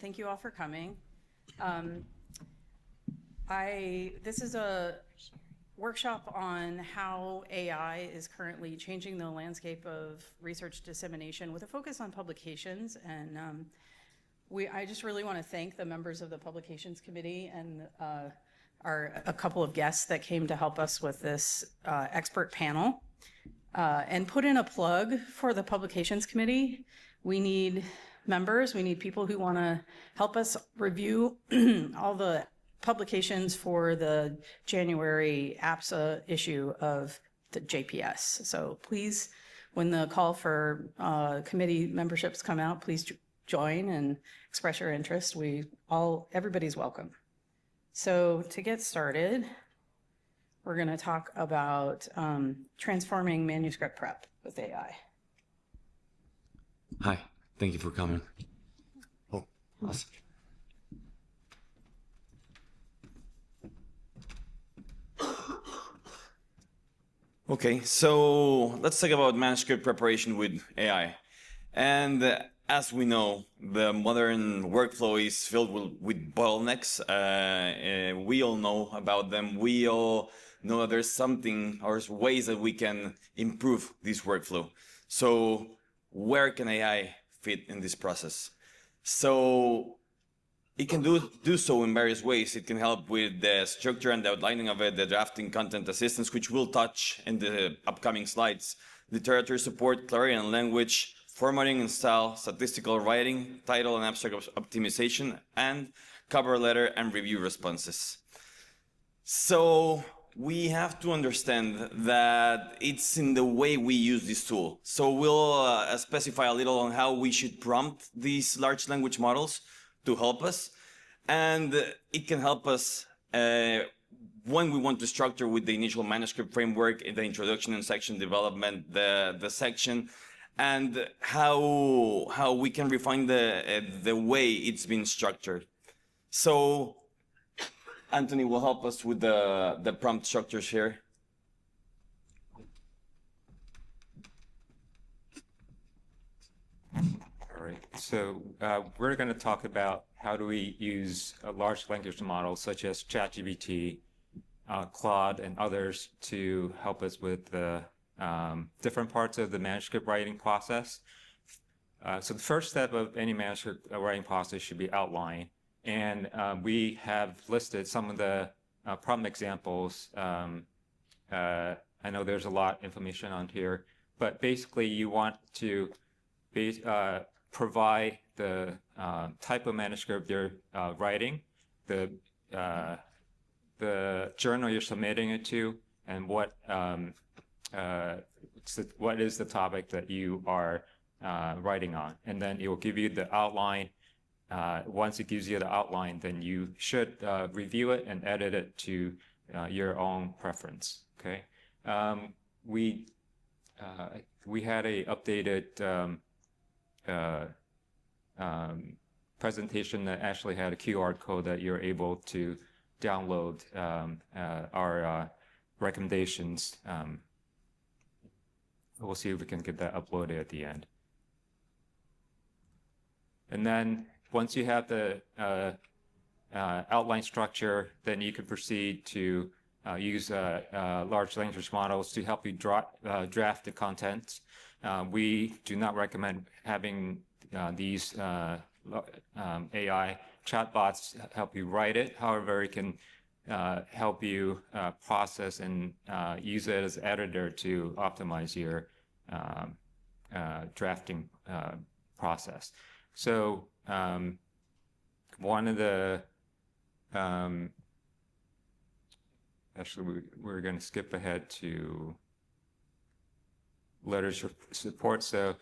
Thank you all for coming. This is a workshop on how AI is currently changing the landscape of research dissemination with a focus on publications. And I just really want to thank the members of the Publications Committee and a couple of guests that came to help us with this expert panel. And put in a plug for the Publications Committee. We need members, we need people who want to help us review all the publications for the January APSA issue of the JPS. So please, when the call for committee memberships come out, please join and express your interest. Everybody's welcome. So to get started, we're going to talk about transforming manuscript prep with AI. Hi, thank you for coming. Oh, awesome. Okay, so let's talk about manuscript preparation with AI. And as we know, the modern workflow is filled with bottlenecks. We all know about them. We all know that there's something or ways that we can improve this workflow. So where can AI fit in this process? So it can do so in various ways. It can help with the structure and the outlining of it, the drafting, content assistance, which we'll touch in the upcoming slides, literary support, clarity and language, formatting and style, statistical writing, title and abstract optimization, and cover letter and review responses. So we have to understand that it's in the way we use this tool. So we'll specify a little on how we should prompt these large language models to help us. And it can help us when we want to structure with the initial manuscript framework, the introduction and section development, the section, and how we can refine the way it's been structured. So Anthony will help us with the prompt structures here. All right, so we're going to talk about how do we use large language models such as ChatGPT, Claude, and others to help us with the different parts of the manuscript writing process. So the first step of any manuscript writing process should be outline. And we have listed some of the prompt examples. I know there's a lot of information on here, but basically you want to provide the type of manuscript you're writing, the journal you're submitting it to, and what is the topic that you are writing on. And then it will give you the outline. Once it gives you the outline, then you should review it and edit it to your own preference. Okay. We had a updated presentation that actually had a QR code that you're able to download our recommendations. We'll see if we can get that uploaded at the end. And then once you have the outline structure, then you can proceed to use large language models to help you draft the content. We do not recommend having these AI chatbots help you write it. However, it can help you process and use it as editor to optimize your drafting process. So one of the actually we're going to skip ahead to literature support. So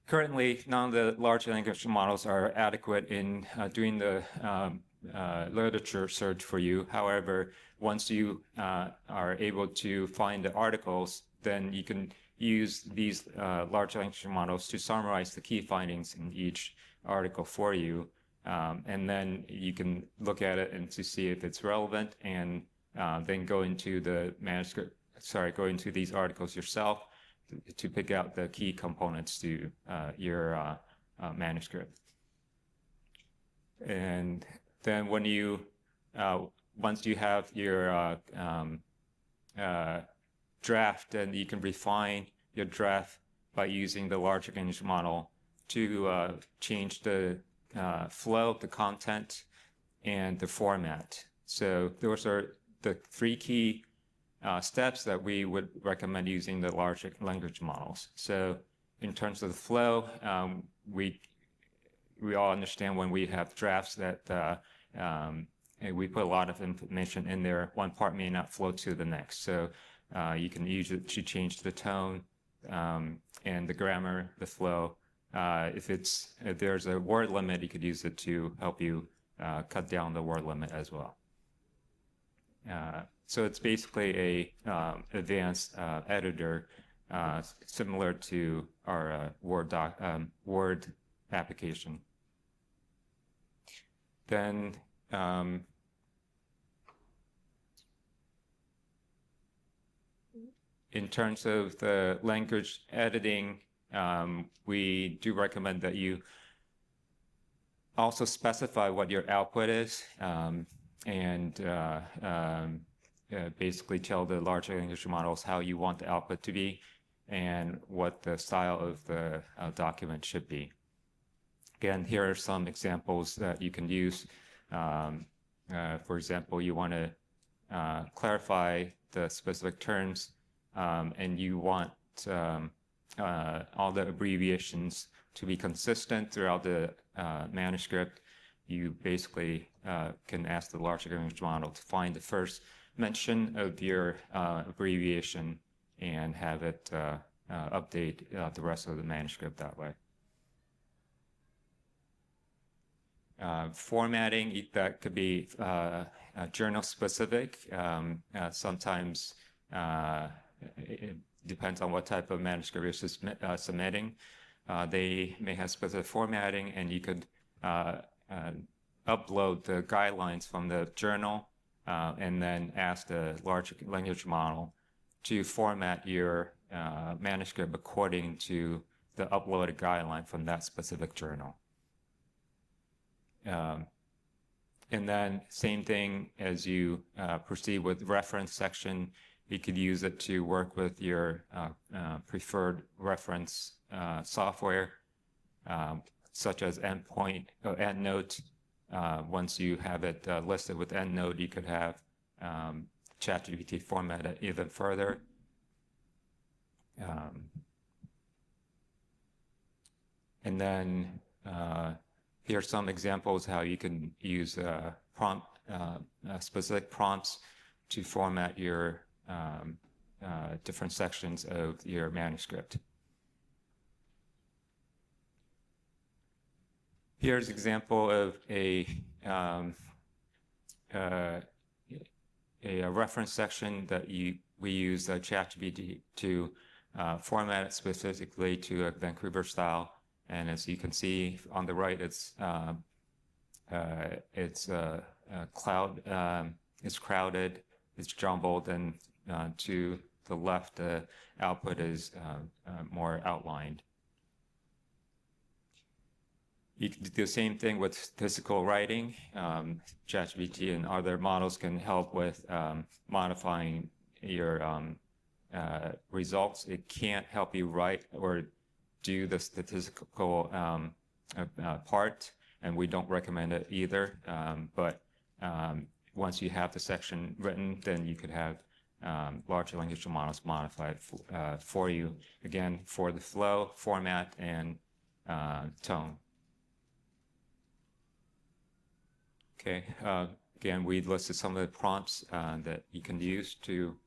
currently, none of the large language models are adequate in doing the literature search for you. However, once you are able to find the articles, then you can use these large language models to summarize the key findings in each article for you. And then you can look at it and to see if it's relevant, and then go into these articles yourself to pick out the key components to your manuscript. And then when you, once you have your draft, then you can refine your draft by using the large language model to change the flow, the content, and the format. So those are the three key steps that we would recommend using the large language models. So in terms of the flow, we all understand when we have drafts that and we put a lot of information in there, one part may not flow to the next. So you can use it to change the tone and the grammar, the flow. If there's a word limit, you could use it to help you cut down the word limit as well. So it's basically a advanced editor similar to our Word application. Then in terms of the language editing, we do recommend that you also specify what your output is and basically tell the large language models how you want the output to be and what the style of the document should be. Again, here are some examples that you can use. For example, you want to clarify the specific terms and you want all the abbreviations to be consistent throughout the manuscript. You basically can ask the large language model to find the first mention of your abbreviation and have it update the rest of the manuscript that way. Formatting, that could be journal specific. Sometimes it depends on what type of manuscript you're submitting. They may have specific formatting, and you could upload the guidelines from the journal and then ask the large language model to format your manuscript according to the uploaded guideline from that specific journal. And then same thing as you proceed with reference section, you could use it to work with your preferred reference software, such as Endpoint or EndNote. Once you have it listed with EndNote, you could have ChatGPT format it even further. And then here are some examples how you can use specific prompts to format your different sections of your manuscript. Here's an example of a reference section that we use ChatGPT to format it specifically to a Vancouver style. And as you can see on the right, it's crowded, it's jumbled, and to the left, the output is more outlined. You can do the same thing with statistical writing. ChatGPT and other models can help with modifying your results. It can't help you write or do the statistical part, and we don't recommend it either. But once you have the section written, then you could have large language models modified for you, again, for the flow, format, and tone. Okay, again, we listed some of the prompts that you can use to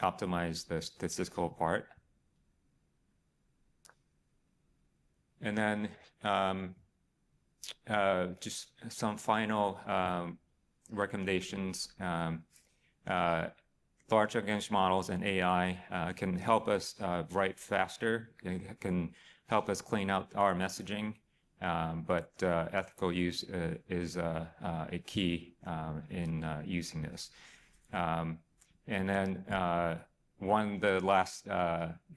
optimize the statistical part. And then just some final recommendations. Large language models and AI can help us write faster, can help us clean out our messaging, but ethical use is a key in using this. And then the last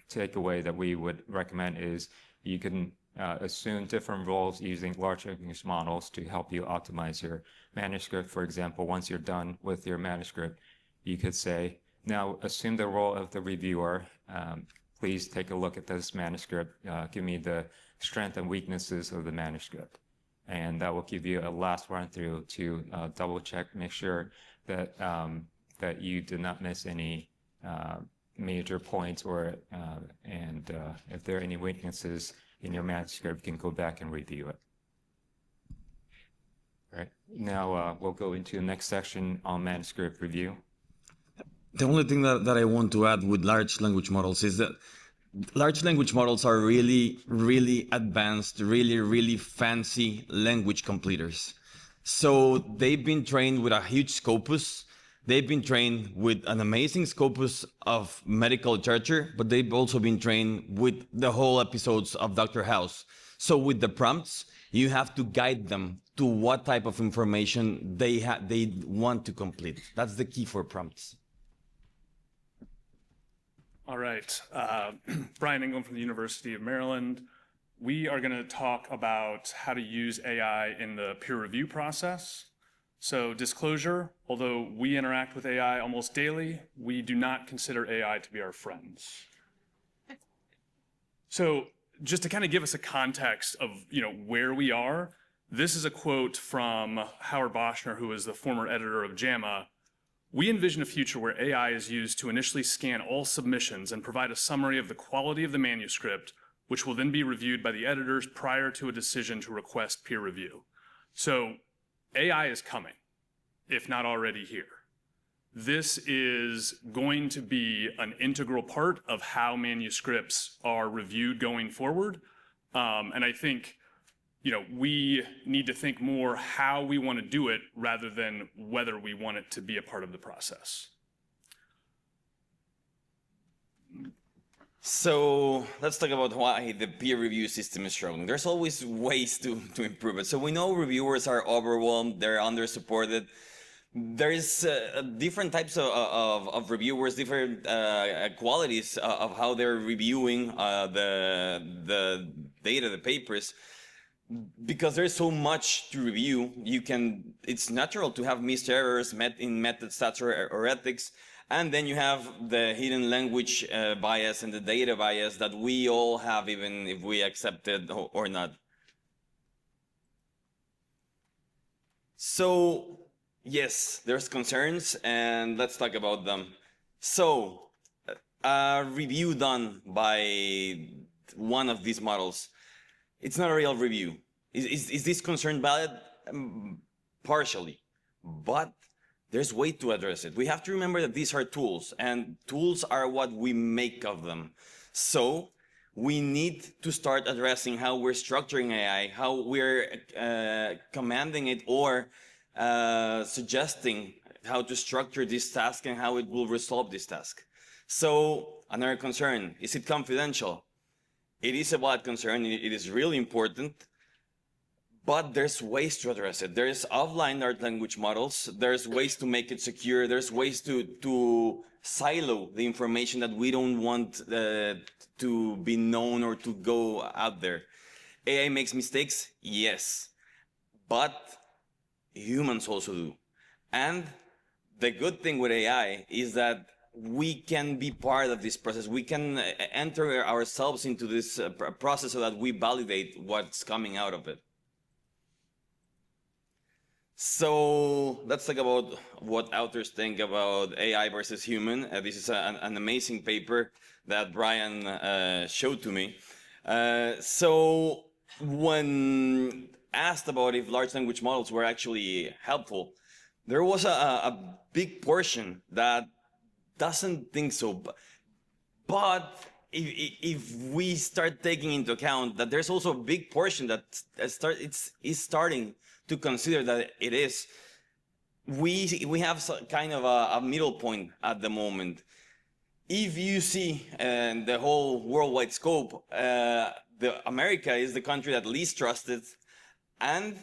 takeaway that we would recommend is you can assume different roles using large language models to help you optimize your manuscript. For example, once you're done with your manuscript, you could say, now assume the role of the reviewer. Please take a look at this manuscript. Give me the strengths and weaknesses of the manuscript. And that will give you a last run through to double check, make sure that that you did not miss any major points, or and if there are any weaknesses in your manuscript, you can go back and review it. All right. Now we'll go into the next section on manuscript review. The only thing that I want to add with large language models is that large language models are really, really advanced, really, really fancy language completers. So they've been trained with a huge scopus. They've been trained with an amazing scopus of medical literature, but they've also been trained with the whole episodes of Dr. House. So with the prompts, you have to guide them to what type of information they want to complete. That's the key for prompts. All right, Brian Ingram from the University of Maryland. We are going to talk about how to use AI in the peer review process. So disclosure, although we interact with AI almost daily, we do not consider AI to be our friends. So just to kind of give us a context of where we are, this is a quote from Howard Boschner, who is the former editor of JAMA. We envision a future where AI is used to initially scan all submissions and provide a summary of the quality of the manuscript, which will then be reviewed by the editors prior to a decision to request peer review. So AI is coming, if not already here. This is going to be an integral part of how manuscripts are reviewed going forward. And I think we need to think more how we want to do it rather than whether we want it to be a part of the process. So let's talk about why the peer review system is struggling. There's always ways to improve it. So we know reviewers are overwhelmed, they're under-supported. There is different types of reviewers, different qualities of how they're reviewing the data, the papers. Because there's so much to review, it's natural to have missed errors in method, stats, or ethics. And then you have the hidden language bias and the data bias that we all have, even if we accept it or not. So, yes, there's concerns, and let's talk about them. So, a review done by one of these models, it's not a real review. Is this concern valid? Partially, but there's way to address it. We have to remember that these are tools, and tools are what we make of them. So we need to start addressing how we're structuring AI, how we're commanding it or suggesting how to structure this task and how it will resolve this task. So another concern, is it confidential? It is a valid concern, it is really important, but there's ways to address it. There's offline large language models, there's ways to make it secure, there's ways to silo the information that we don't want to be known or to go out there. AI makes mistakes, yes, but humans also do. And the good thing with AI is that we can be part of this process. We can enter ourselves into this process so that we validate what's coming out of it. So let's talk about what authors think about AI versus human. This is an amazing paper that Brian showed to me. So when asked about if large language models were actually helpful, there was a big portion that doesn't think so. But if we start taking into account that there's also a big portion that is starting to consider that it is, we have kind of a middle point at the moment. If you see the whole worldwide scope, America is the country that least trusted, and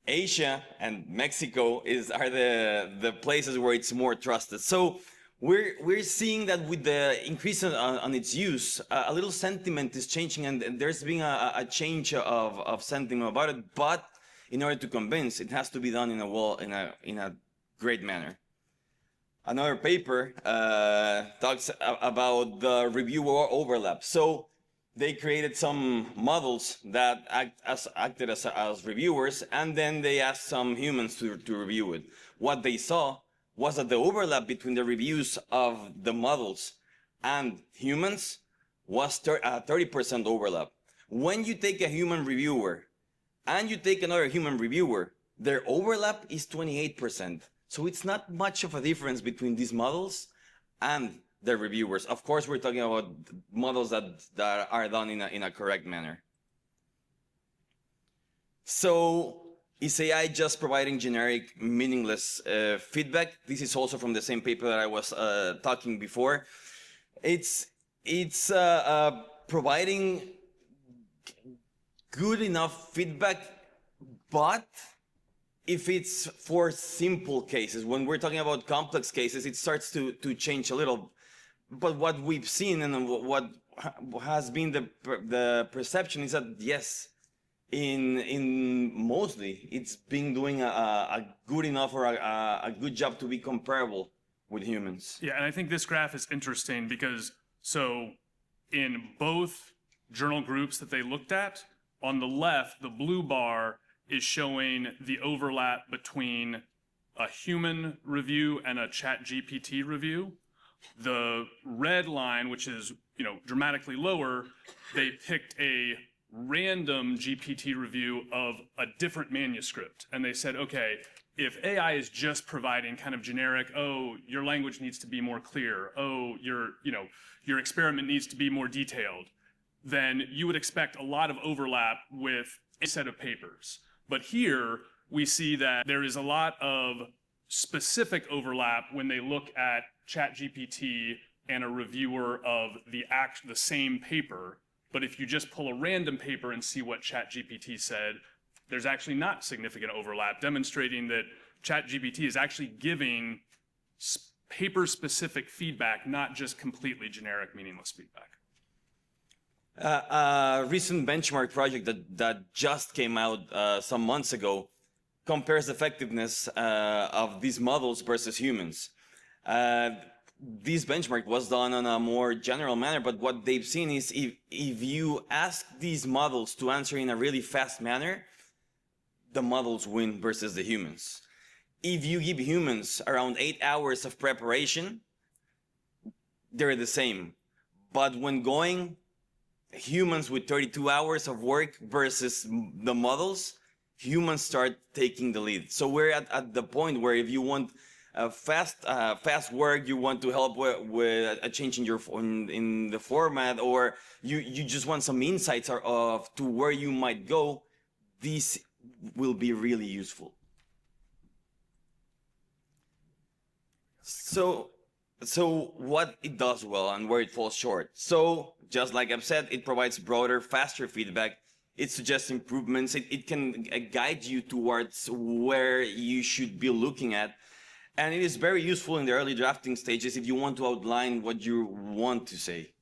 Asia and Mexico are the places where it's more trusted. So we're seeing that with the increase on its use, a little sentiment is changing, and there's been a change of sentiment about it. But in order to convince, it has to be done in a great manner. Another paper talks about the reviewer overlap. So they created some models that acted as reviewers, and then they asked some humans to review it. What they saw was that the overlap between the reviews of the models and humans was 30% overlap. When you take a human reviewer and you take another human reviewer, their overlap is 28%. So it's not much of a difference between these models and the reviewers. Of course, we're talking about models that are done in a correct manner. So is AI just providing generic, meaningless feedback? This is also from the same paper that I was talking before. It's providing good enough feedback, but if it's for simple cases, when we're talking about complex cases, it starts to change a little. But what we've seen and what has been the perception is that yes, in mostly it's been doing a good enough or a good job to be comparable with humans. Yeah, and I think this graph is interesting because so in both journal groups that they looked at, on the left, the blue bar is showing the overlap between a human review and a ChatGPT review. The red line, which is dramatically lower, they picked a random GPT review of a different manuscript, and they said, okay, if AI is just providing kind of generic, oh, your language needs to be more clear, oh, your experiment needs to be more detailed, then you would expect a lot of overlap with a set of papers. But here we see that there is a lot of specific overlap when they look at ChatGPT and a reviewer of the same paper. But if you just pull a random paper and see what ChatGPT said, there's actually not significant overlap, demonstrating that ChatGPT is actually giving paper-specific feedback, not just completely generic, meaningless feedback. A recent benchmark project that just came out some months ago compares effectiveness of these models versus humans. This benchmark was done on a more general manner, but what they've seen is if you ask these models to answer in a really fast manner, the models win versus the humans. If you give humans around 8 hours of preparation, they're the same. But when going humans with 32 hours of work versus the models, humans start taking the lead. So we're at the point where if you want fast work, you want to help with a change in the format, or you just want some insights to where you might go, this will be really useful. So what it does well and where it falls short. So just like I've said, it provides broader, faster feedback. It suggests improvements. It can guide you towards where you should be looking at. And it is very useful in the early drafting stages if you want to outline what you want to say.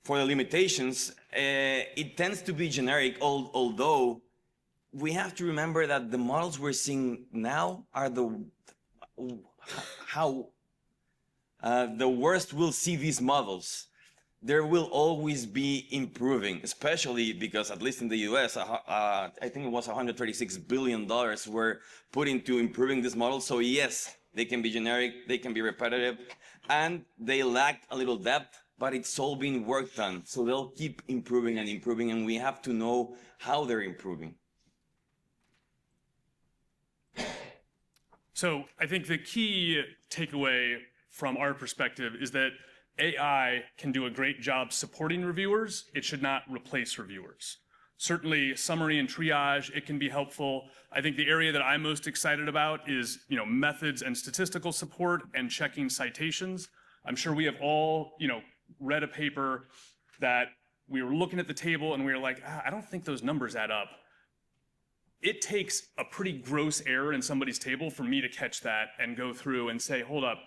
For the limitations, it tends to be generic, although we have to remember that the models we're seeing now are the worst we'll see these models. There will always be improving, especially because, at least in the US, I think it was $136 billion were put into improving this model. So yes, they can be generic, they can be repetitive, and they lack a little depth, but it's all being worked on. So they'll keep improving, and we have to know how they're improving. So I think the key takeaway from our perspective is that AI can do a great job supporting reviewers. It should not replace reviewers. Certainly, summary and triage, it can be helpful. I think the area that I'm most excited about is, methods and statistical support and checking citations. I'm sure we have all, read a paper that we were looking at the table and we were like, I don't think those numbers add up. It takes a pretty gross error in somebody's table for me to catch that and go through and say, hold up,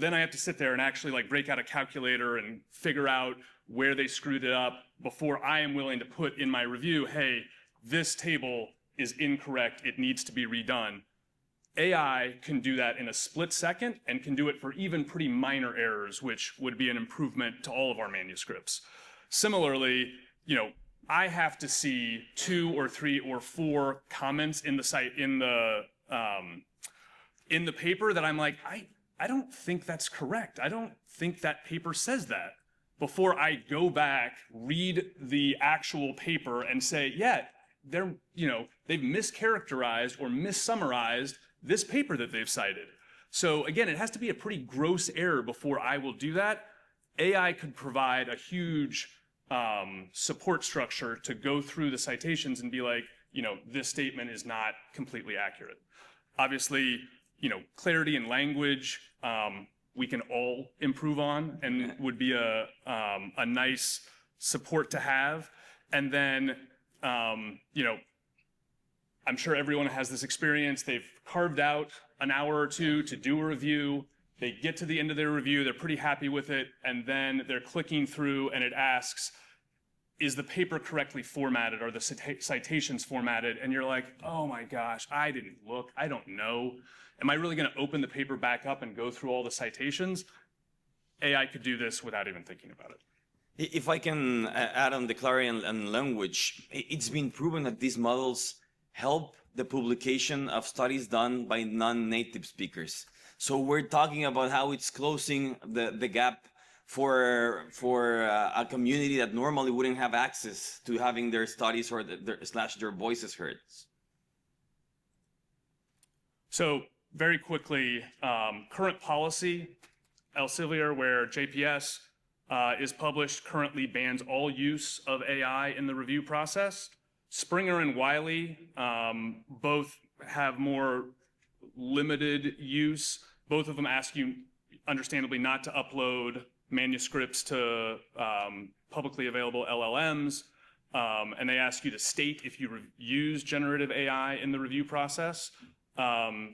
then I have to sit there and actually like break out a calculator and figure out where they screwed it up before I am willing to put in my review, hey, this table is incorrect, it needs to be redone. AI can do that in a split second and can do it for even pretty minor errors, which would be an improvement to all of our manuscripts. Similarly, I have to see 2 or 3 or 4 comments in the site in the paper that I'm like, I don't think that's correct. I don't think that paper says that. Before I go back, read the actual paper and say, yeah, they've mischaracterized or missummarized this paper that they've cited. So again, it has to be a pretty gross error before I will do that. AI could provide a huge support structure to go through the citations and be like, this statement is not completely accurate. Obviously, clarity in language, we can all improve on and would be a nice support to have. And then, I'm sure everyone has this experience. They've carved out an hour or 2 to do a review. They get to the end of their review, they're pretty happy with it, and then they're clicking through and it asks, is the paper correctly formatted? Are the citations formatted? And you're like, oh my gosh, I didn't look, I don't know. Am I really gonna open the paper back up and go through all the citations? AI could do this without even thinking about it. If I can add on the clarity and language, it's been proven that these models help the publication of studies done by non-native speakers. So we're talking about how it's closing the gap for a community that normally wouldn't have access to having their studies or their voices heard. So very quickly, current policy, Elsevier, where JPS is published, currently bans all use of AI in the review process. Springer and Wiley both have more limited use. Both of them ask you, understandably, not to upload manuscripts to publicly available LLMs, and they ask you to state if you use generative AI in the review process.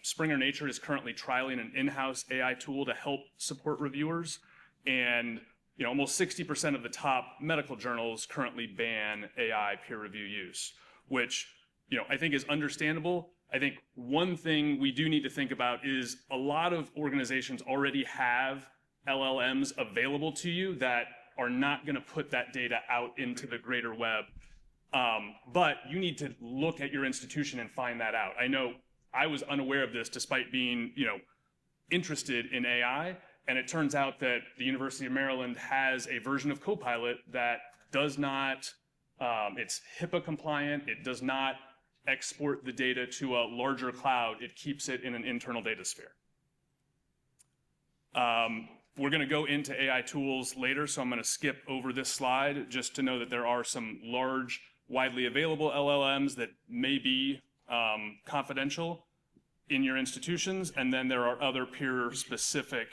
Springer Nature is currently trialing an in-house AI tool to help support reviewers, and almost 60% of the top medical journals currently ban AI peer review use, which I think is understandable. I think one thing we do need to think about is a lot of organizations already have LLMs available to you that are not going to put that data out into the greater web. But you need to look at your institution and find that out. I know I was unaware of this despite being, interested in AI. And it turns out that the University of Maryland has a version of Copilot that does not, it's HIPAA compliant. It does not export the data to a larger cloud. It keeps it in an internal data sphere. We're going to go into AI tools later, so I'm going to skip over this slide just to know that there are some large, widely available LLMs that may be confidential in your institutions, and then there are other peer-specific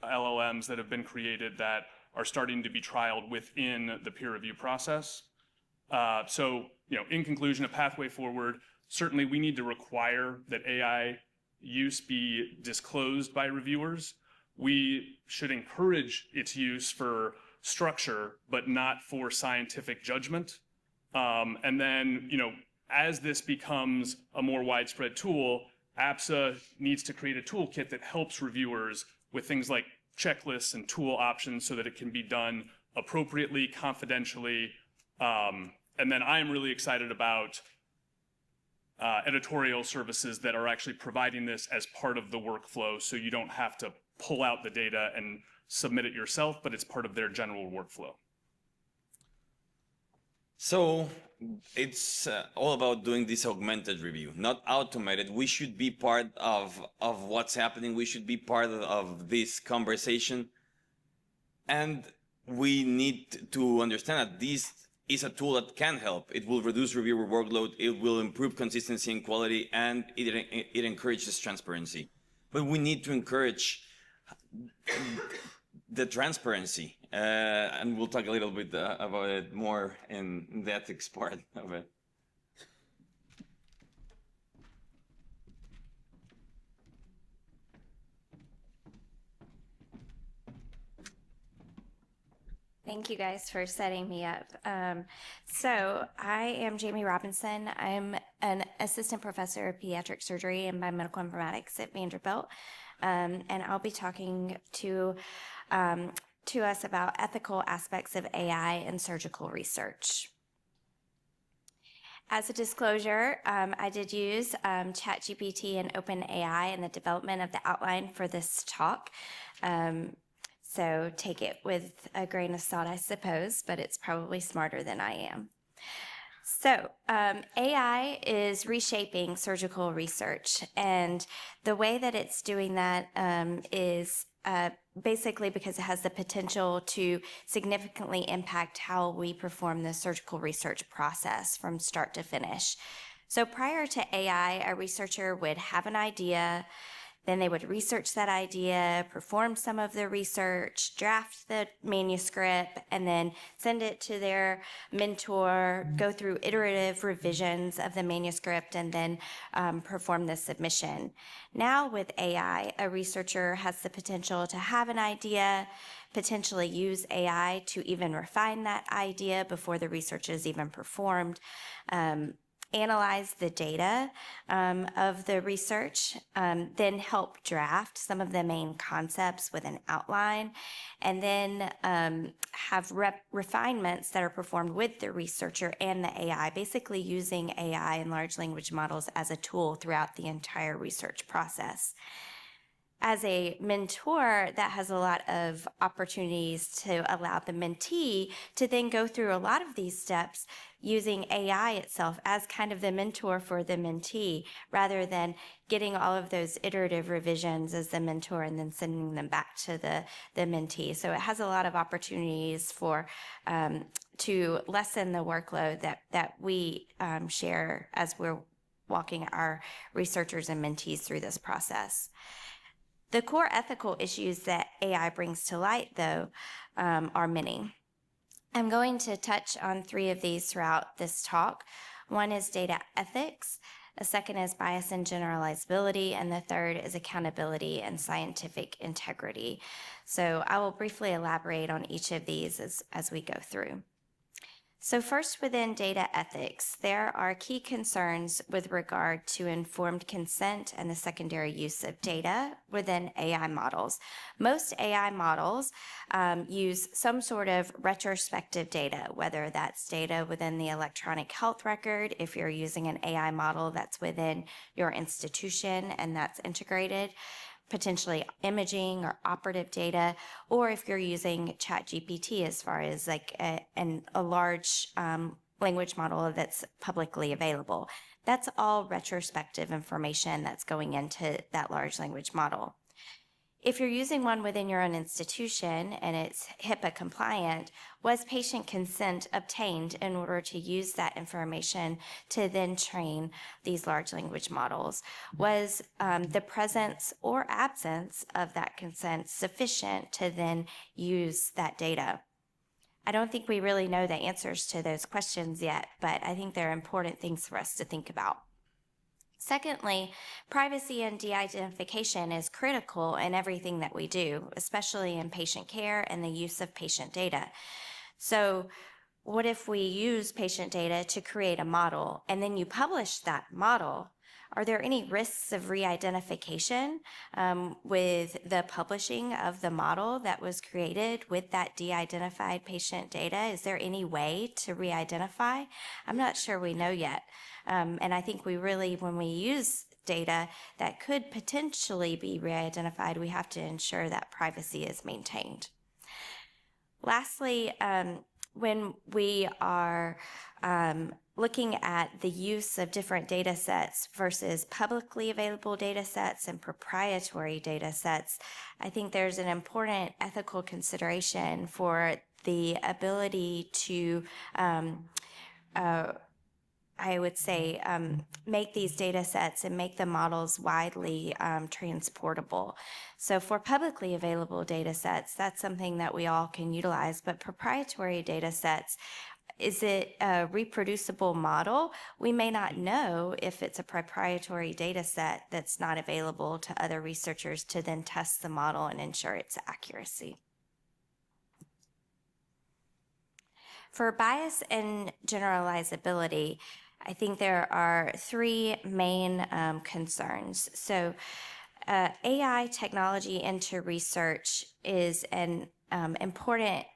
LLMs that have been created that are starting to be trialed within the peer review process. So, in conclusion, a pathway forward, certainly we need to require that AI use be disclosed by reviewers. We should encourage its use for structure, but not for scientific judgment. And then, as this becomes a more widespread tool, APSA needs to create a toolkit that helps reviewers with things like checklists and tool options so that it can be done appropriately, confidentially. And then I'm really excited about editorial services that are actually providing this as part of the workflow, so you don't have to pull out the data and submit it yourself, but it's part of their general workflow. So it's all about doing this augmented review, not automated. We should be part of what's happening. We should be part of this conversation. And we need to understand that this is a tool that can help. It will reduce reviewer workload. It will improve consistency and quality, and it encourages transparency. But we need to encourage the transparency, and we'll talk a little bit about it more in the ethics part of it. Thank you guys for setting me up. So I am Jamie Robinson. I'm an assistant professor of pediatric surgery and biomedical informatics at Vanderbilt. And I'll be talking to us about ethical aspects of AI in surgical research. As a disclosure, I did use ChatGPT and OpenAI in the development of the outline for this talk. So take it with a grain of salt, I suppose, but it's probably smarter than I am. So AI is reshaping surgical research, and the way that it's doing that is basically because it has the potential to significantly impact how we perform the surgical research process from start to finish. So prior to AI, a researcher would have an idea, then they would research that idea, perform some of the research, draft the manuscript, and then send it to their mentor, go through iterative revisions of the manuscript, and then perform the submission. Now with AI, a researcher has the potential to have an idea, potentially use AI to even refine that idea before the research is even performed, analyze the data of the research, then help draft some of the main concepts with an outline, and then have refinements that are performed with the researcher and the AI, basically using AI and large language models as a tool throughout the entire research process. As a mentor, that has a lot of opportunities to allow the mentee to then go through a lot of these steps using AI itself as kind of the mentor for the mentee, rather than getting all of those iterative revisions as the mentor and then sending them back to the mentee. So it has a lot of opportunities for to lessen the workload that we share as we're walking our researchers and mentees through this process. The core ethical issues that AI brings to light, though, are many. I'm going to touch on 3 of these throughout this talk. One is data ethics, a second is bias and generalizability, and the third is accountability and scientific integrity. So I will briefly elaborate on each of these as we go through. So first, within data ethics, there are key concerns with regard to informed consent and the secondary use of data within AI models. Most AI models use some sort of retrospective data, whether that's data within the electronic health record, if you're using an AI model that's within your institution and that's integrated, potentially imaging or operative data, or if you're using ChatGPT as far as like a large language model that's publicly available. That's all retrospective information that's going into that large language model. If you're using one within your own institution and it's HIPAA compliant, was patient consent obtained in order to use that information to then train these large language models? Was the presence or absence of that consent sufficient to then use that data? I don't think we really know the answers to those questions yet, but I think they're important things for us to think about. Secondly, privacy and de-identification is critical in everything that we do, especially in patient care and the use of patient data. So what if we use patient data to create a model and then you publish that model? Are there any risks of re-identification with the publishing of the model that was created with that de-identified patient data? Is there any way to re-identify? I'm not sure we know yet. And I think we really, when we use data that could potentially be re-identified, we have to ensure that privacy is maintained. Lastly, when we are looking at the use of different data sets versus publicly available data sets and proprietary data sets, I think there's an important ethical consideration for the ability to I would say, make these data sets and make the models widely transportable. So for publicly available data sets, that's something that we all can utilize, but proprietary data sets, is it a reproducible model? We may not know if it's a proprietary data set that's not available to other researchers to then test the model and ensure its accuracy. For bias and generalizability, I think there are three main concerns. So, AI technology into research is an important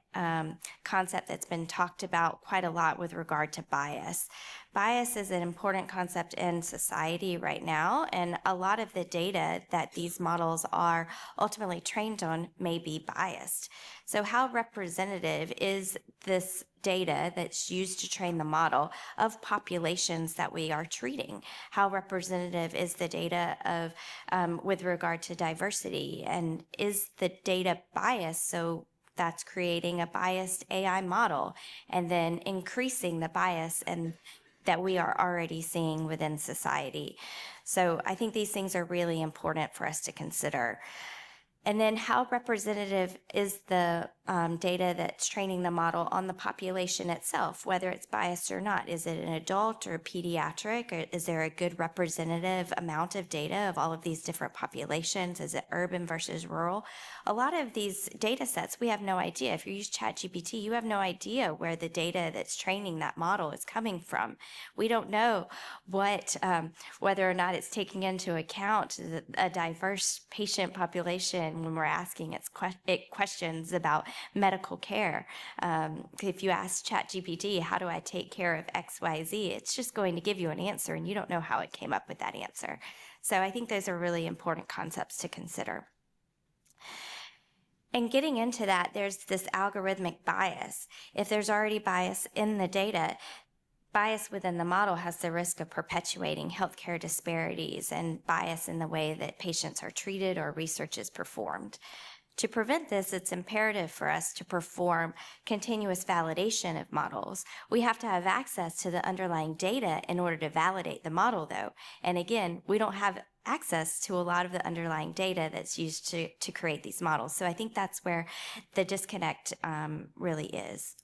concept that's been talked about quite a lot with regard to bias. Bias is an important concept in society right now, and a lot of the data that these models are ultimately trained on may be biased. So, how representative is this data that's used to train the model of populations that we are treating? How representative is the data of with regard to diversity, and is the data biased? So that's creating a biased AI model and then increasing the bias and that we are already seeing within society. So I think these things are really important for us to consider. And then how representative is the data that's training the model on the population itself, whether it's biased or not? Is it an adult or pediatric? Or is there a good representative amount of data of all of these different populations? Is it urban versus rural? A lot of these data sets, we have no idea. If you use ChatGPT, you have no idea where the data that's training that model is coming from. We don't know what, whether or not it's taking into account a diverse patient population when we're asking it questions about medical care. If you ask ChatGPT, how do I take care of XYZ? It's just going to give you an answer, and you don't know how it came up with that answer. So I think those are really important concepts to consider. And getting into that, there's this algorithmic bias. If there's already bias in the data, bias within the model has the risk of perpetuating healthcare disparities and bias in the way that patients are treated or research is performed. To prevent this, it's imperative for us to perform continuous validation of models. We have to have access to the underlying data in order to validate the model, though. And again, we don't have access to a lot of the underlying data that's used to create these models. So I think that's where the disconnect really is.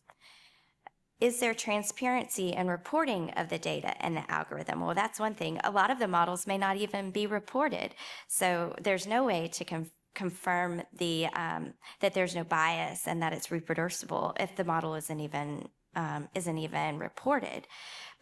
Is there transparency and reporting of the data and the algorithm? Well, that's one thing. A lot of the models may not even be reported. So there's no way to confirm that there's no bias and that it's reproducible if the model isn't even reported.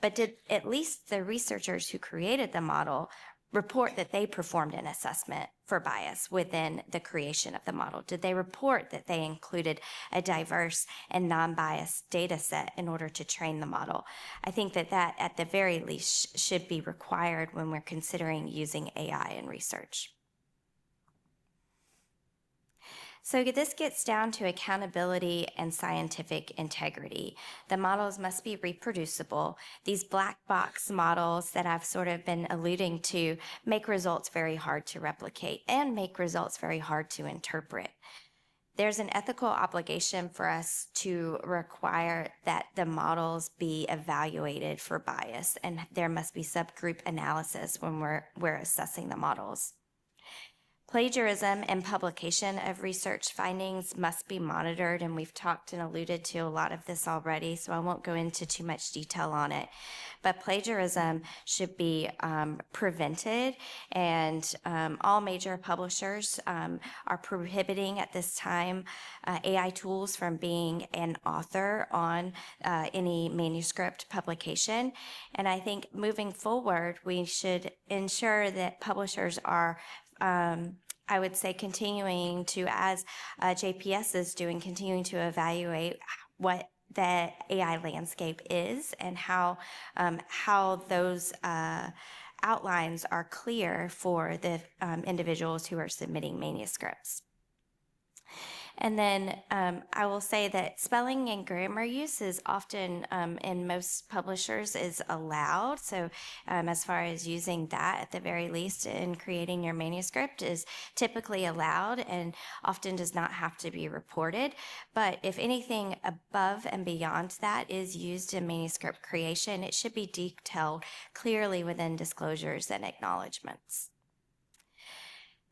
But did at least the researchers who created the model report that they performed an assessment for bias within the creation of the model? Did they report that they included a diverse and non-biased data set in order to train the model? I think that at the very least should be required when we're considering using AI in research. So this gets down to accountability and scientific integrity. The models must be reproducible. These black box models that I've sort of been alluding to make results very hard to replicate and make results very hard to interpret. There's an ethical obligation for us to require that the models be evaluated for bias, and there must be subgroup analysis when we're assessing the models. Plagiarism and publication of research findings must be monitored, and we've talked and alluded to a lot of this already, so I won't go into too much detail on it. But plagiarism should be prevented, and all major publishers are prohibiting at this time AI tools from being an author on any manuscript publication. And I think moving forward, we should ensure that publishers are I would say continuing to, as JPS is doing, continuing to evaluate what the AI landscape is and how those outlines are clear for the individuals who are submitting manuscripts. And then I will say that spelling and grammar use is often, in most publishers, is allowed. So as far as using that, at the very least, in creating your manuscript is typically allowed and often does not have to be reported. But if anything above and beyond that is used in manuscript creation, it should be detailed clearly within disclosures and acknowledgments.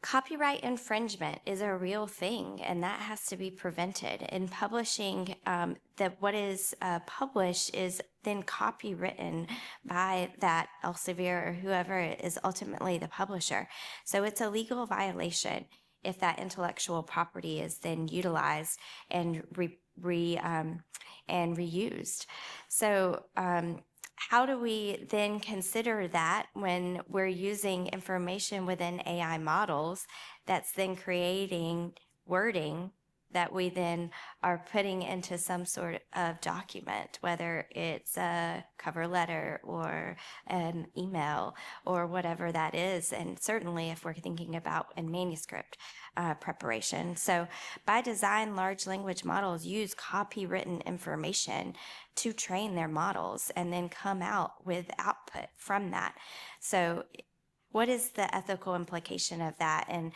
Copyright infringement is a real thing, and that has to be prevented. In publishing, that what is published is then copywritten by that Elsevier or whoever is ultimately the publisher. So it's a legal violation if that intellectual property is then utilized and and reused. So how do we then consider that when we're using information within AI models that's then creating wording that we then are putting into some sort of document, whether it's a cover letter or an email or whatever that is, and certainly if we're thinking about in manuscript preparation. So by design, large language models use copywritten information to train their models and then come out with output from that. So what is the ethical implication of that, and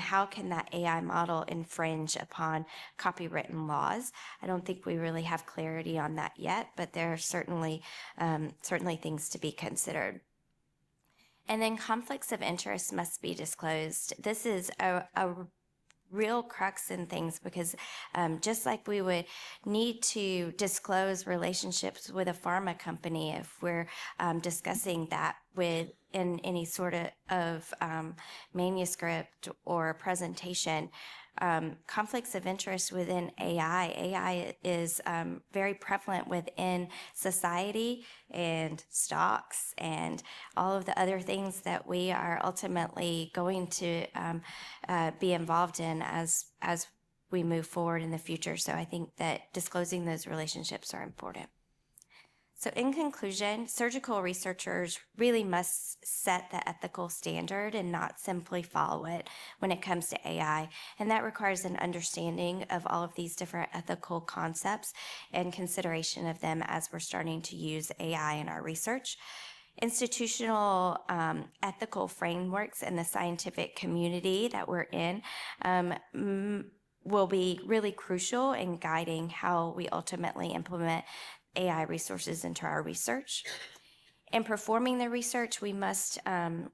how can that AI model infringe upon copywritten laws? I don't think we really have clarity on that yet, but there are certainly things to be considered. And then conflicts of interest must be disclosed. This is a real crux in things because just like we would need to disclose relationships with a pharma company if we're discussing that in any sort of manuscript or presentation, conflicts of interest within AI. AI is very prevalent within society and stocks and all of the other things that we are ultimately going to be involved in as we move forward in the future. So I think that disclosing those relationships are important. So in conclusion, surgical researchers really must set the ethical standard and not simply follow it when it comes to AI. And that requires an understanding of all of these different ethical concepts and consideration of them as we're starting to use AI in our research. Institutional ethical frameworks in the scientific community that we're in will be really crucial in guiding how we ultimately implement AI resources into our research. In performing the research, we must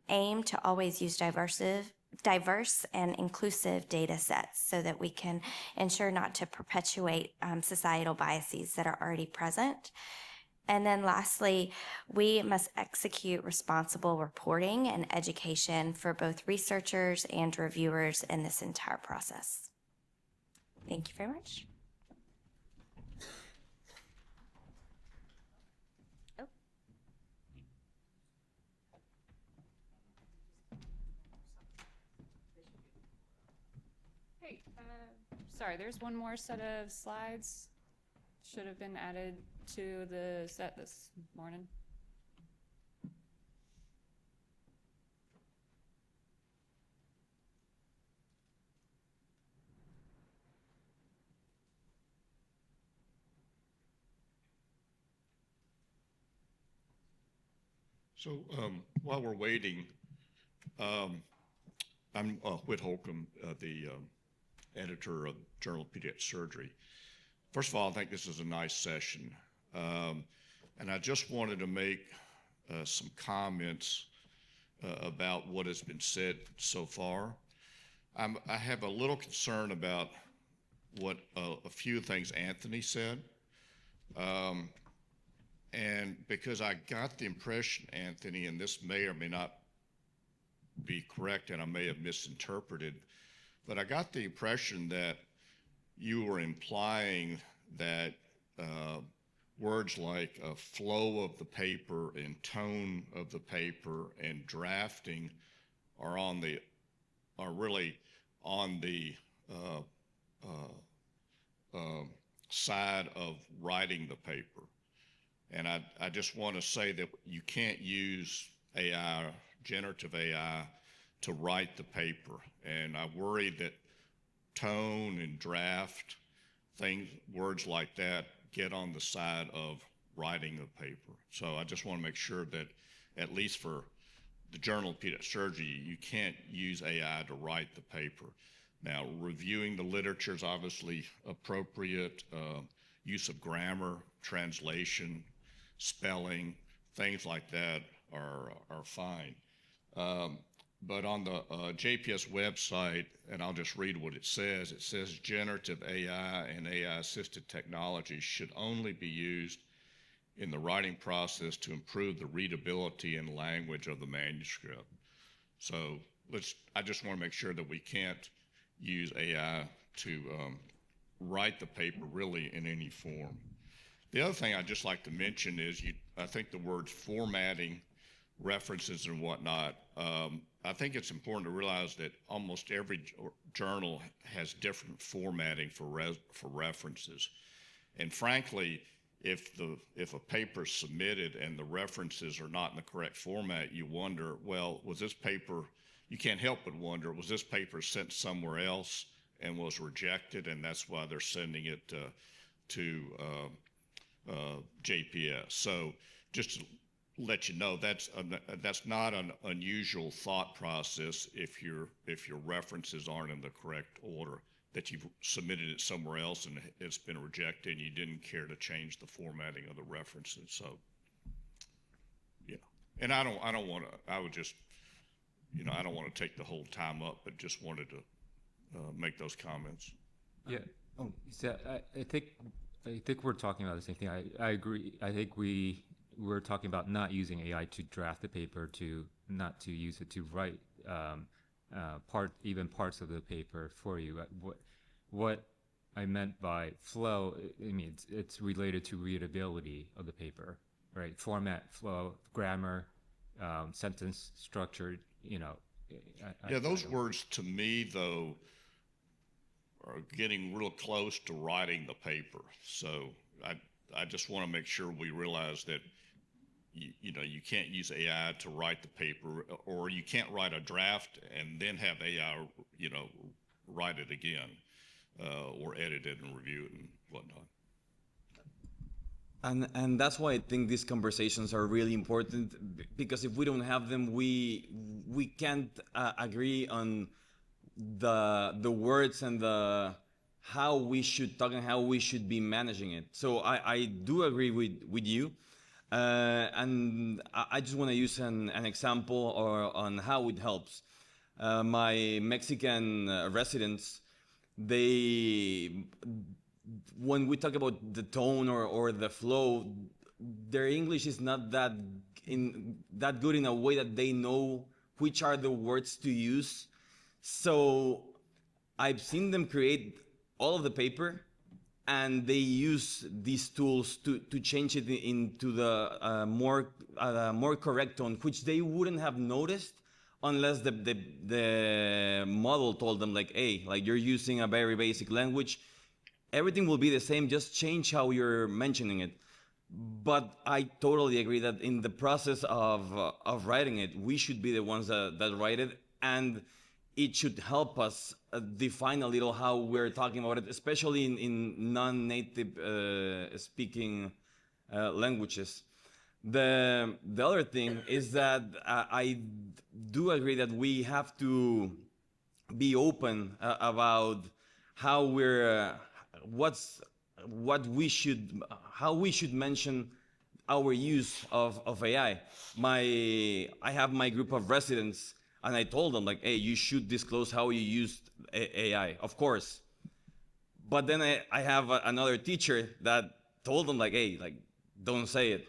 aim to always use diverse and inclusive data sets so that we can ensure not to perpetuate societal biases that are already present. And then lastly, we must execute responsible reporting and education for both researchers and reviewers in this entire process. Thank you very much. Hey, sorry, there's one more set of slides. Should have been added to the set this morning. So while we're waiting, I'm Whit Holcomb, the editor of Journal of Pediatric Surgery. First of all, I think this is a nice session. And I just wanted to make some comments about what has been said so far. I have a little concern about what a few things Anthony said. And because I got the impression, Anthony, and this may or may not be correct and I may have misinterpreted, but I got the impression that you were implying that words like flow of the paper and tone of the paper and drafting are really on the side of writing the paper. And I just want to say that you can't use AI, generative AI, to write the paper. And I worry that tone and draft, words like that, get on the side of writing a paper. So I just want to make sure that, at least for the Journal of Pediatric Surgery, you can't use AI to write the paper. Now, reviewing the literature is obviously appropriate. Use of grammar, translation, spelling, things like that are fine. But on the JPS website, and I'll just read what it says generative AI and AI-assisted technologies should only be used in the writing process to improve the readability and language of the manuscript. So I just want to make sure that we can't use AI to write the paper really in any form. The other thing I'd just like to mention is I think the words formatting, references and whatnot, I think it's important to realize that almost every journal has different formatting for references. And frankly, if a paper is submitted and the references are not in the correct format, you wonder, well, was this paper, you can't help but wonder, was this paper sent somewhere else and was rejected, and that's why they're sending it to JPS. So just to let you know, that's not an unusual thought process if your references aren't in the correct order, that you've submitted it somewhere else and it's been rejected and you didn't care to change the formatting of the references. So, yeah. And I don't want to, I would just, I don't want to take the whole time up, but just wanted to make those comments. Yeah. Oh, so I think we're talking about the same thing. I agree. I think we're talking about not using AI to draft the paper, not to use it to write parts of the paper for you. What I meant by flow, I mean it's related to readability of the paper, right? Format, flow, grammar, sentence structure. Those words to me though are getting real close to writing the paper. So I just want to make sure we realize that you can't use AI to write the paper, or you can't write a draft and then have AI, write it again, or edit it and review it and whatnot. And that's why I think these conversations are really important, because if we don't have them, we can't agree on the words and the how we should talk and how we should be managing it. So I do agree with you. And I just want to use an example on how it helps. My Mexican residents, when we talk about the tone or the flow, their English is not that good in a way that they know which are the words to use. So I've seen them create all of the paper, and they use these tools to change it into the more correct tone, which they wouldn't have noticed unless the model told them, like, hey, like, you're using a very basic language. Everything will be the same, just change how you're mentioning it. But I totally agree that in the process of writing it, we should be the ones that write it, and it should help us define a little how we're talking about it, especially in non-native speaking languages. The other thing is that I do agree that we have to be open about how how we should mention our use of AI. I have my group of residents, and I told them, like, hey, you should disclose how you used AI, of course. But then I have another teacher that told them, like, hey, like, don't say it.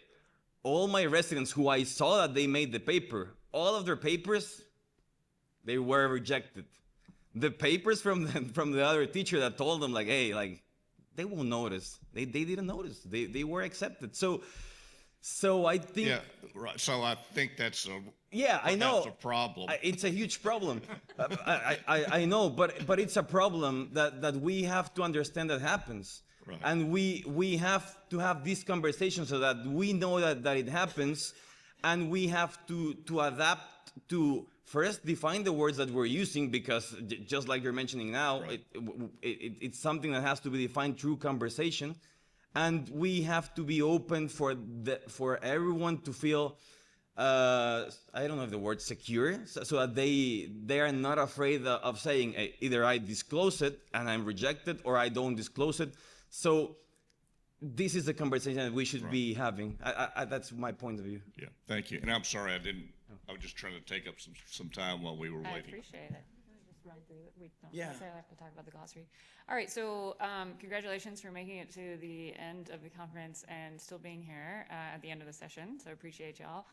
All my residents who I saw that they made the paper, all of their papers, they were rejected. The papers from the other teacher that told them, like, hey, like, they won't notice. They didn't notice. They were accepted. So I think. Yeah, right. So I think that's I know. That's a problem. It's a huge problem. I know, but it's a problem that we have to understand that happens. Right. And we have to have this conversation so that we know that it happens, and we have to adapt to first define the words that we're using, because just like you're mentioning now, Right. it's something that has to be defined through conversation, and we have to be open for everyone to feel I don't know if the word secure, so that they are not afraid of saying, hey, either I disclose it and I'm rejected, or I don't disclose it. So this is a conversation that we should be having. That's my point of view. Yeah, thank you. And I'm sorry I was just trying to take up some time while we were I waiting. appreciate it. Just run through it. We don't Yeah. necessarily have to talk about the glossary. All right, so congratulations for making it to the end of the conference and still being here at the end of the session. So I appreciate y'all.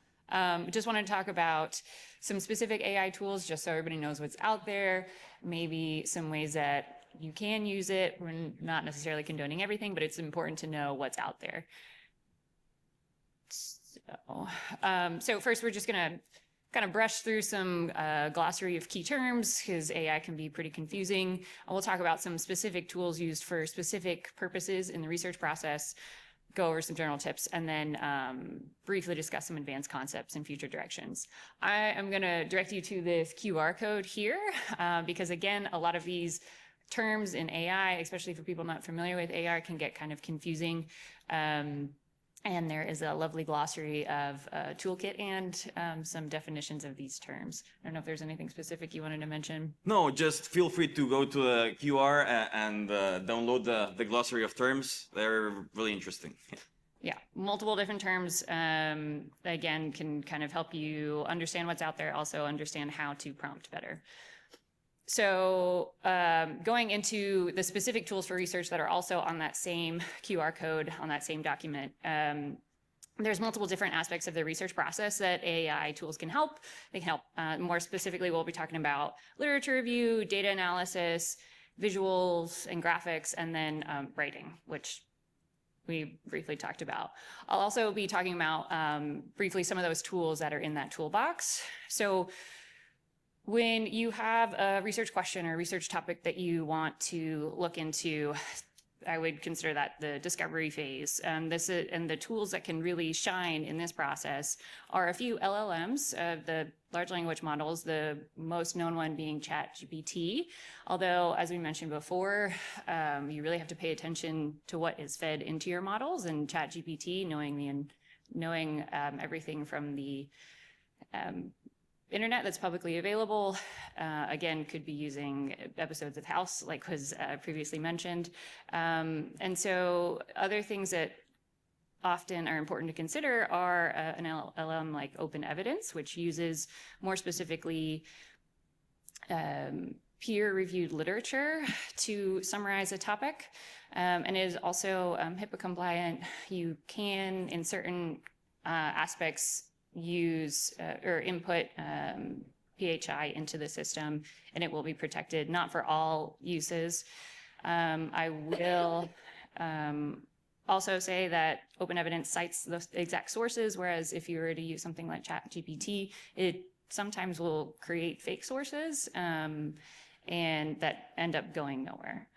Just want to talk about some specific AI tools just so everybody knows what's out there, maybe some ways that You can use it. We're not necessarily condoning everything, but it's important to know what's out there. So first, we're just going to kind of brush through some glossary of key terms because AI can be pretty confusing. We'll talk about some specific tools used for specific purposes in the research process, go over some general tips, and then briefly discuss some advanced concepts and future directions. I am going to direct you to this QR code here because, again, a lot of these terms in AI, especially for people not familiar with AI, can get kind of confusing. And there is a lovely glossary of a toolkit and some definitions of these terms. I don't know if there's anything specific you wanted to mention. No, just feel free to go to the QR and download the glossary of terms. They're really interesting. Yeah, multiple different terms, again, can kind of help you understand what's out there, also understand how to prompt better. So going into the specific tools for research that are also on that same QR code, on that same document, there's multiple different aspects of the research process that AI tools can help. They can help. More specifically, we'll be talking about literature review, data analysis, visuals and graphics, and then writing, which we briefly talked about. I'll also be talking about briefly some of those tools that are in that toolbox. So when you have a research question or research topic that you want to look into, I would consider that the discovery phase. And the tools that can really shine in this process are a few LLMs, the large language models, the most known one being ChatGPT. Although, as we mentioned before, you really have to pay attention to what is fed into your models. And ChatGPT, knowing everything from the internet that's publicly available, again, could be using episodes of House, like was previously mentioned. And so other things that often are important to consider are an LLM like Open Evidence, which uses more specifically peer-reviewed literature to summarize a topic, and is also HIPAA compliant. You can, in certain aspects, use or input PHI into the system, and it will be protected, not for all uses. I will also say that Open Evidence cites the exact sources, whereas if you were to use something like ChatGPT, it sometimes will create fake sources and that end up going nowhere.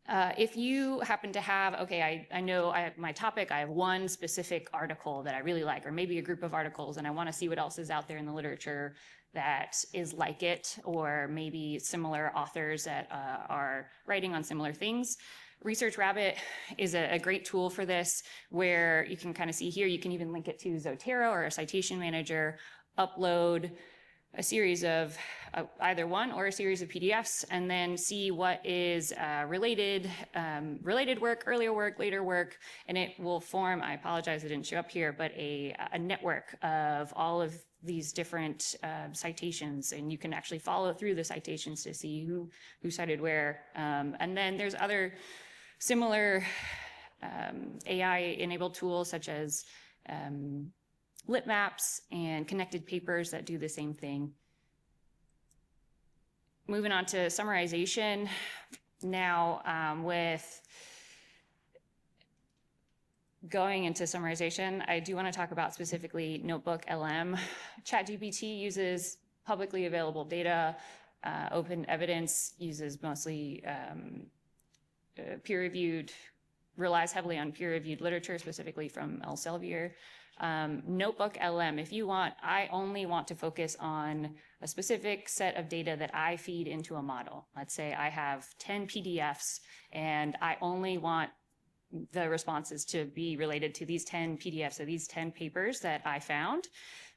If you happen to have, okay, I know I have my topic, I have one specific article that I really like, or maybe a group of articles, and I want to see what else is out there in the literature that is like it, or maybe similar authors that are writing on similar things. Research Rabbit is a great tool for this, where you can kind of see here, you can even link it to Zotero or a citation manager, upload a series of either one or a series of PDFs, and then see what is related work, earlier work, later work, and it will form, I apologize it didn't show up here, but a network of all of these different citations, and you can actually follow through the citations to see who cited where. And then there's other similar AI-enabled tools such as lit maps and connected papers that do the same thing. Moving on to summarization now, with going into summarization, I do want to talk about specifically Notebook LM. ChatGPT uses publicly available data. Open Evidence uses mostly peer-reviewed, relies heavily on peer-reviewed literature, specifically from Elsevier. Notebook LM, if you want, I only want to focus on a specific set of data that I feed into a model. Let's say I have 10 PDFs and I only want the responses to be related to these 10 PDFs, or these 10 papers that I found.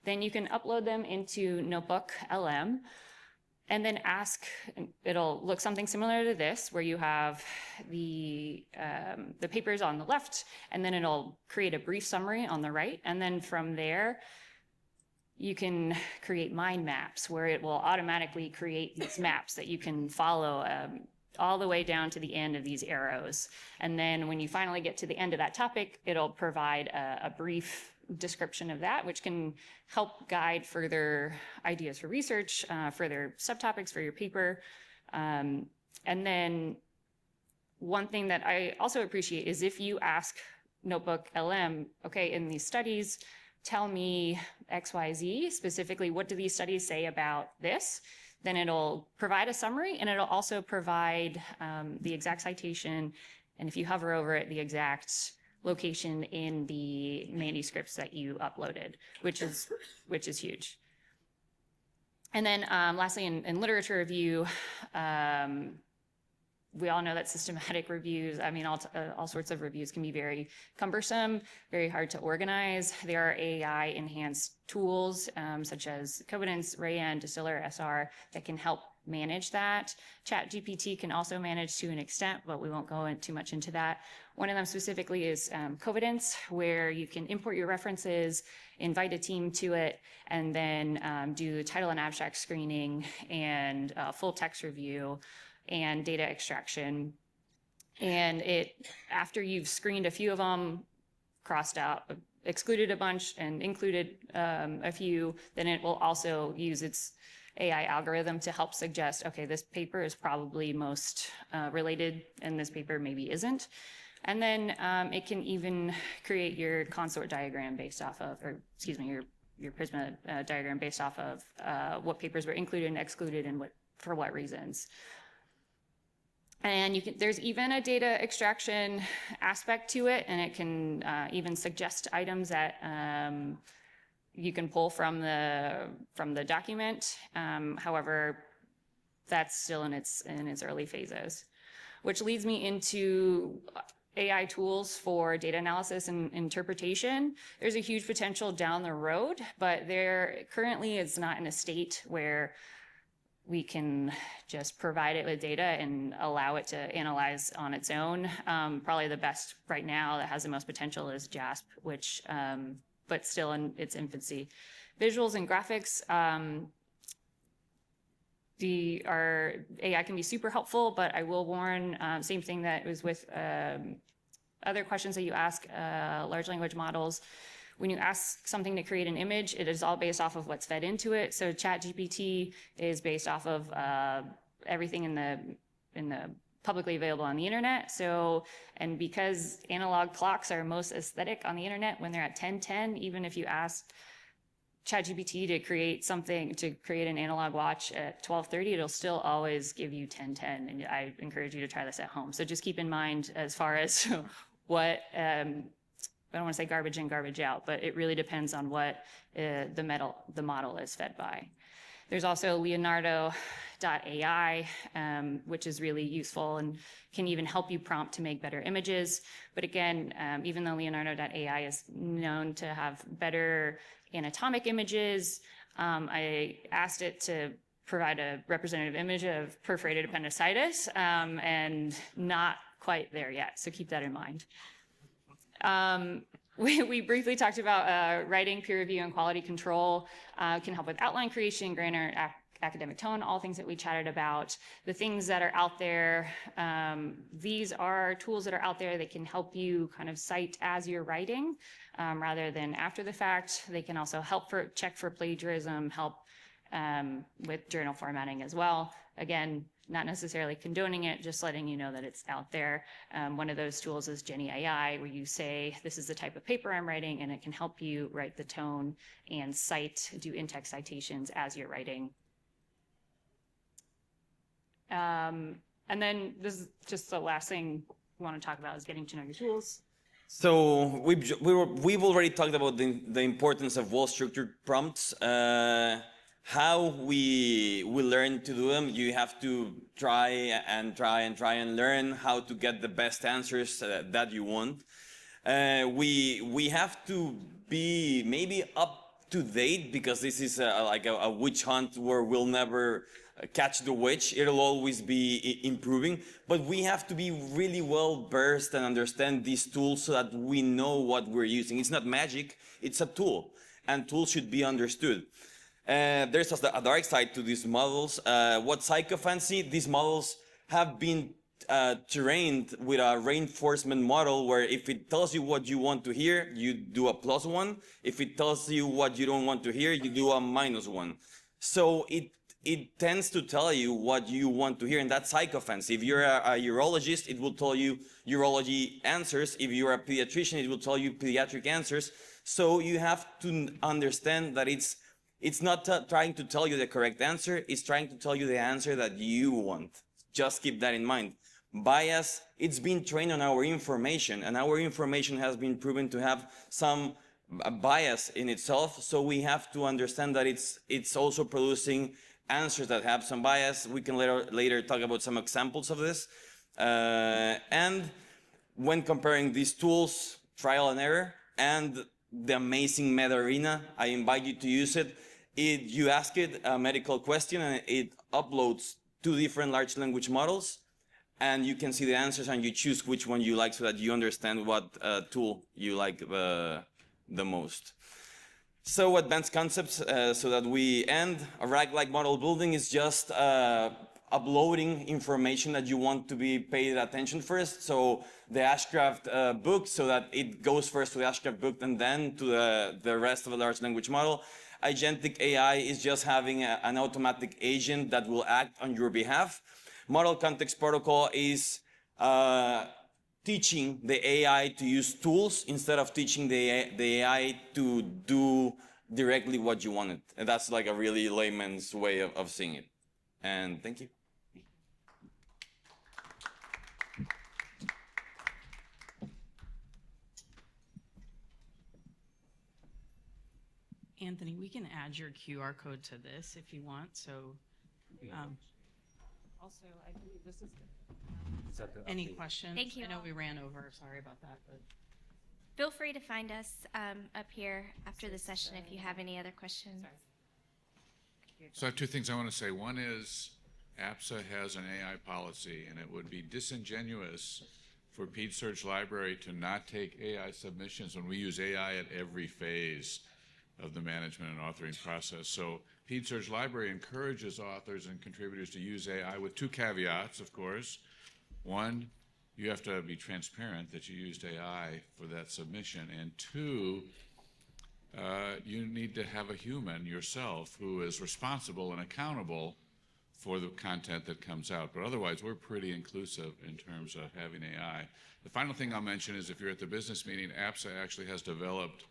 Then you can upload them into Notebook LM and then ask, it'll look something similar to this, where you have the papers on the left, and then it'll create a brief summary on the right. And then from there, you can create mind maps, where it will automatically create these maps that you can follow all the way down to the end of these arrows. And then when you finally get to the end of that topic, it'll provide a brief description of that, which can help guide further ideas for research, further subtopics for your paper. And then one thing that I also appreciate is if you ask Notebook LM, okay, in these studies, tell me XYZ, specifically, what do these studies say about this? Then it'll provide a summary, and it'll also provide the exact citation, and if you hover over it, the exact location in the manuscripts that you uploaded, which is huge. And then lastly, in literature review, we all know that systematic reviews, I mean, all sorts of reviews can be very cumbersome, very hard to organize. There are AI-enhanced tools such as Codance, Rayan, Distiller, SR that can help manage that. ChatGPT can also manage to an extent, but we won't go too much into that. One of them specifically is Codance, where you can import your references, invite a team to it, and then do title and abstract screening and full text review and data extraction. And after you've screened a few of them, crossed out, excluded a bunch, and included a few, then it will also use its AI algorithm to help suggest, okay, this paper is probably most related, and this paper maybe isn't. And then it can even create your consort diagram based off of, or excuse me, your Prisma diagram based off of what papers were included and excluded and for what reasons. And there's even a data extraction aspect to it, and it can even suggest items that you can pull from the document. However, that's still in its early phases, which leads me into AI tools for data analysis and interpretation. There's a huge potential down the road, but currently it's not in a state where we can just provide it with data and allow it to analyze on its own. Probably the best right now that has the most potential is JASP, which, but still in its infancy. Visuals and graphics, our AI can be super helpful, but I will warn, same thing that was with other questions that you ask large language models. When you ask something to create an image, it is all based off of what's fed into it. So ChatGPT is based off of everything in the publicly available on the internet. So, and because analog clocks are most aesthetic on the internet when they're at 10:10, even if you ask ChatGPT to create an analog watch at 12:30, it'll still always give you 10:10. And I encourage you to try this at home. So just keep in mind as far as what, I don't want to say garbage in, garbage out, but it really depends on what the model is fed by. There's also Leonardo.ai, which is really useful and can even help you prompt to make better images. But again, even though Leonardo.ai is known to have better anatomic images, I asked it to provide a representative image of perforated appendicitis, and not quite there yet, so keep that in mind. We briefly talked about writing, peer review, and quality control. Can help with outline creation, grammar, academic tone, all things that we chatted about. The things that are out there, these are tools that are out there that can help you kind of cite as you're writing rather than after the fact. They can also help check for plagiarism, help with journal formatting as well. Again, not necessarily condoning it, just letting you know that it's out there. One of those tools is Jenny AI, where you say, this is the type of paper I'm writing, and it can help you write the tone and do in-text citations as you're writing. And then this is just the last thing we want to talk about is getting to know your tools. So we've already talked about the importance of well-structured prompts. How we learn to do them, you have to try and learn how to get the best answers that you want. We have to be maybe up to date, because this is like a witch hunt where we'll never catch the witch. It'll always be improving, but we have to be really well versed and understand these tools so that we know what we're using. It's not magic, it's a tool, and tools should be understood. There's also a dark side to these models. What psychophancy, these models have been trained with a reinforcement model where if it tells you what you want to hear, you do a +1. If it tells you what you don't want to hear, you do a -1. So it tends to tell you what you want to hear, and that's psychofancy. If you're a urologist, it will tell you urology answers. If you're a pediatrician, it will tell you pediatric answers. So you have to understand that it's not trying to tell you the correct answer, it's trying to tell you the answer that you want. Just keep that in mind. Bias, it's been trained on our information, and our information has been proven to have some bias in itself, so we have to understand that it's also producing answers that have some bias. We can later talk about some examples of this. And when comparing these tools, trial and error, and the amazing Meta Arena, I invite you to use it. You ask it a medical question and it uploads 2 different large language models, and you can see the answers and you choose which one you like so that you understand what tool you like the most. So advanced concepts, so that we end. A RAG-like model building is just uploading information that you want to be paid attention first. So the Ashcraft book, so that it goes first to the Ashcraft book and then to the rest of the large language model. Agentic AI is just having an automatic agent that will act on your behalf. Model context protocol is teaching the AI to use tools instead of teaching the AI to do directly what you wanted. And that's like a really layman's way of seeing it. And thank you. Anthony, we can add your QR code to this if you want, so. Also, I believe this is any questions? Thank you I know all. we ran over, sorry about that, but. Feel free to find us up here after the session if you have any other questions. So I have 2 things I want to say. One is APSA has an AI policy, and it would be disingenuous for PedsSearch Library to not take AI submissions when we use AI at every phase of the management and authoring process. So PedsSearch Library encourages authors and contributors to use AI with 2 caveats, of course. One, you have to be transparent that you used AI for that submission. And 2, you need to have a human yourself who is responsible and accountable for the content that comes out. But otherwise, we're pretty inclusive in terms of having AI. The final thing I'll mention is if you're at the business meeting, APSA actually has developed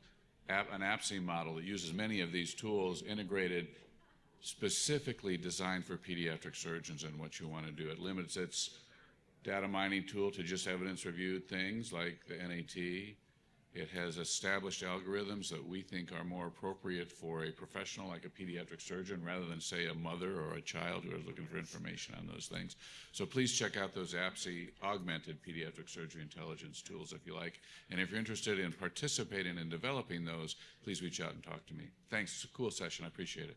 an APSI model that uses many of these tools integrated, specifically designed for pediatric surgeons and what you want to do. It limits its data mining tool to just evidence-reviewed things like the NAT. It has established algorithms that we think are more appropriate for a professional like a pediatric surgeon rather than, say, a mother or a child who is looking for information on those things. So please check out those APSI augmented pediatric surgery intelligence tools if you like. And if you're interested in participating in developing those, please reach out and talk to me. Thanks. It's a cool session. I appreciate it.